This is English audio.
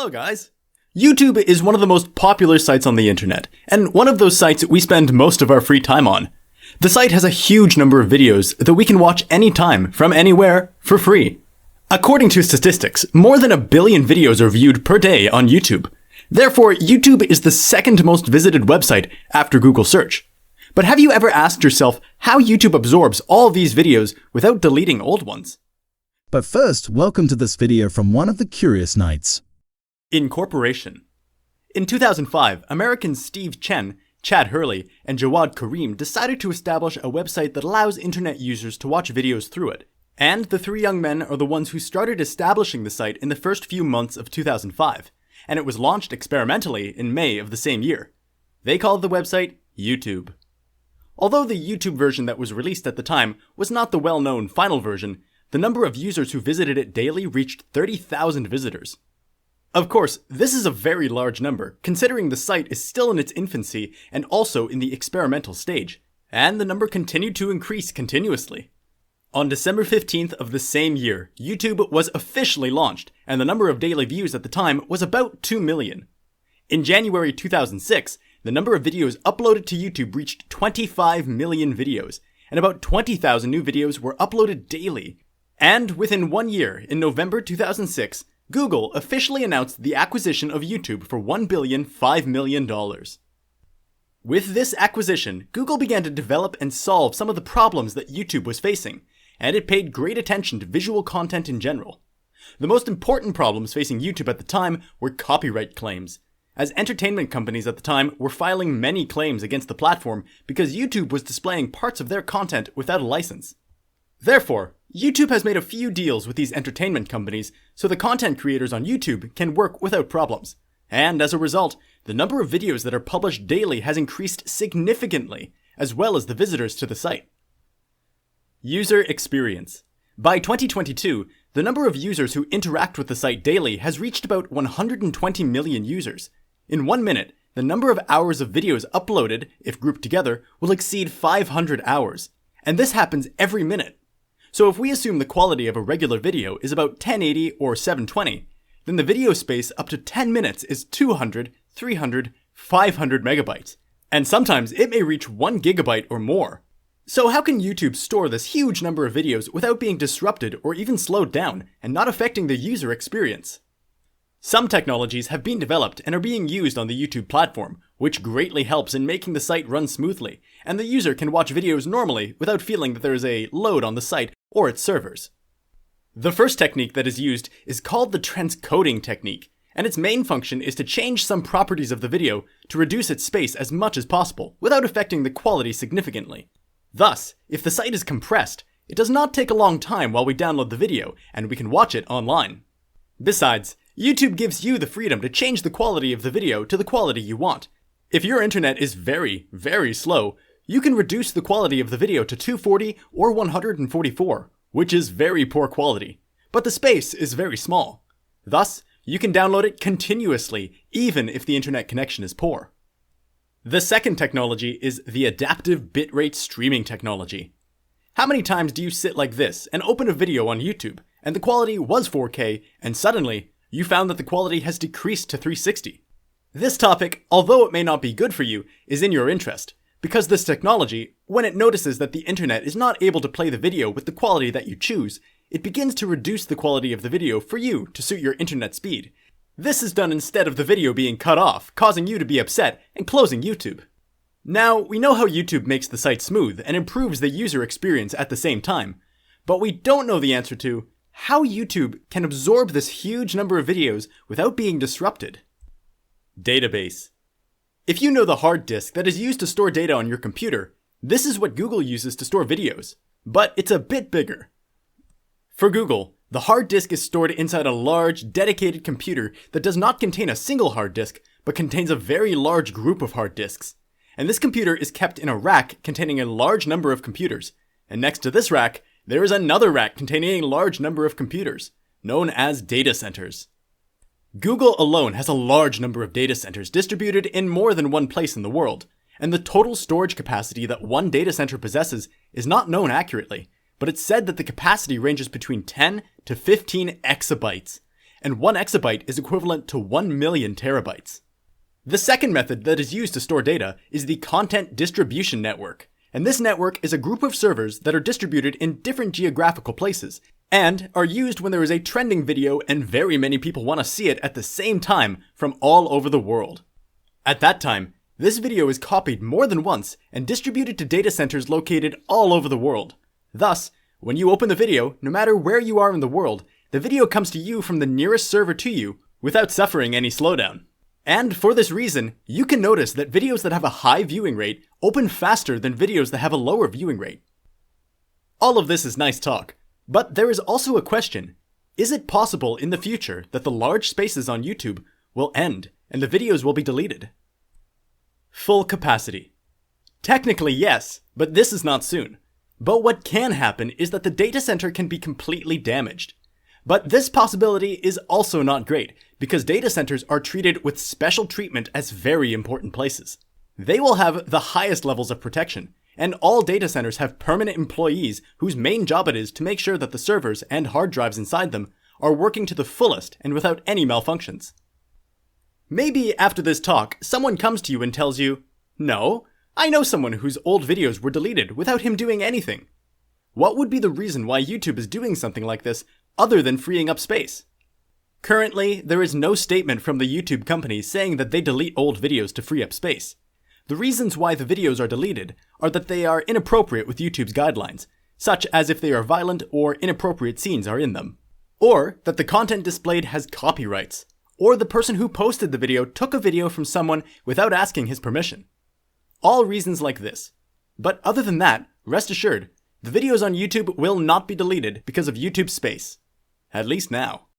Hello guys! YouTube is one of the most popular sites on the internet, and one of those sites we spend most of our free time on. The site has a huge number of videos that we can watch anytime, from anywhere, for free. According to statistics, more than 1 billion videos are viewed per day on YouTube. Therefore, YouTube is the second most visited website after Google search. But have you ever asked yourself how YouTube absorbs all these videos without deleting old ones? But first, welcome to this video from one of the Curious Knights. Incorporation. In 2005, Americans Steve Chen, Chad Hurley, and Jawad Karim decided to establish a website that allows internet users to watch videos through it. And the three young men are the ones who started establishing the site in the first few months of 2005, and it was launched experimentally in May of the same year. They called the website YouTube. Although the YouTube version that was released at the time was not the well-known final version, the number of users who visited it daily reached 30,000 visitors. Of course, this is a very large number, considering the site is still in its infancy and also in the experimental stage, and the number continued to increase continuously. On December 15th of the same year, YouTube was officially launched, and the number of daily views at the time was about 2 million. In January 2006, the number of videos uploaded to YouTube reached 25 million videos, and about 20,000 new videos were uploaded daily. And within 1 year, in November 2006, Google officially announced the acquisition of YouTube for $1.5 billion. With this acquisition, Google began to develop and solve some of the problems that YouTube was facing, and it paid great attention to visual content in general. The most important problems facing YouTube at the time were copyright claims, as entertainment companies at the time were filing many claims against the platform because YouTube was displaying parts of their content without a license. Therefore, YouTube has made a few deals with these entertainment companies so the content creators on YouTube can work without problems. And as a result, the number of videos that are published daily has increased significantly, as well as the visitors to the site. User experience. By 2022, the number of users who interact with the site daily has reached about 120 million users. In 1 minute, the number of hours of videos uploaded, if grouped together, will exceed 500 hours. And this happens every minute. So if we assume the quality of a regular video is about 1080 or 720, then the video space up to 10 minutes is 200, 300, 500 megabytes. And sometimes it may reach 1 gigabyte or more. So how can YouTube store this huge number of videos without being disrupted or even slowed down and not affecting the user experience? Some technologies have been developed and are being used on the YouTube platform, which greatly helps in making the site run smoothly, and the user can watch videos normally without feeling that there is a load on the site or its servers. The first technique that is used is called the transcoding technique, and its main function is to change some properties of the video to reduce its space as much as possible without affecting the quality significantly. Thus, if the site is compressed, it does not take a long time while we download the video, and we can watch it online. Besides, YouTube gives you the freedom to change the quality of the video to the quality you want. If your internet is very, very slow, you can reduce the quality of the video to 240 or 144, which is very poor quality, but the space is very small. Thus, you can download it continuously, even if the internet connection is poor. The second technology is the adaptive bitrate streaming technology. How many times do you sit like this and open a video on YouTube, and the quality was 4K, and suddenly, you found that the quality has decreased to 360? This topic, although it may not be good for you, is in your interest, because this technology, when it notices that the internet is not able to play the video with the quality that you choose, it begins to reduce the quality of the video for you to suit your internet speed. This is done instead of the video being cut off, causing you to be upset and closing YouTube. Now, we know how YouTube makes the site smooth and improves the user experience at the same time, but we don't know the answer to how YouTube can absorb this huge number of videos without being disrupted. Database. If you know the hard disk that is used to store data on your computer, this is what Google uses to store videos, but it's a bit bigger. For Google, the hard disk is stored inside a large, dedicated computer that does not contain a single hard disk, but contains a very large group of hard disks. And this computer is kept in a rack containing a large number of computers, and next to this rack, there is another rack containing a large number of computers, known as data centers. Google alone has a large number of data centers distributed in more than one place in the world, and the total storage capacity that one data center possesses is not known accurately, but it's said that the capacity ranges between 10 to 15 exabytes. and 1 exabyte is equivalent to 1 million terabytes. The second method that is used to store data is the content distribution network, and this network is a group of servers that are distributed in different geographical places, and are used when there is a trending video and very many people want to see it at the same time from all over the world. At that time, this video is copied more than once and distributed to data centers located all over the world. Thus, when you open the video, no matter where you are in the world, the video comes to you from the nearest server to you without suffering any slowdown. And for this reason, you can notice that videos that have a high viewing rate open faster than videos that have a lower viewing rate. All of this is nice talk, but there is also a question. Is it possible in the future that the large spaces on YouTube will end and the videos will be deleted? Full capacity. Technically yes, but this is not soon. But what can happen is that the data center can be completely damaged. But this possibility is also not great, because data centers are treated with special treatment as very important places. They will have the highest levels of protection, and all data centers have permanent employees whose main job it is to make sure that the servers and hard drives inside them are working to the fullest and without any malfunctions. Maybe after this talk, someone comes to you and tells you, "No, I know someone whose old videos were deleted without him doing anything." What would be the reason why YouTube is doing something like this other than freeing up space? Currently, there is no statement from the YouTube company saying that they delete old videos to free up space. The reasons why the videos are deleted are that they are inappropriate with YouTube's guidelines, such as if they are violent or inappropriate scenes are in them, or that the content displayed has copyrights, or the person who posted the video took a video from someone without asking his permission. All reasons like this. But other than that, rest assured, the videos on YouTube will not be deleted because of YouTube's space. At least now.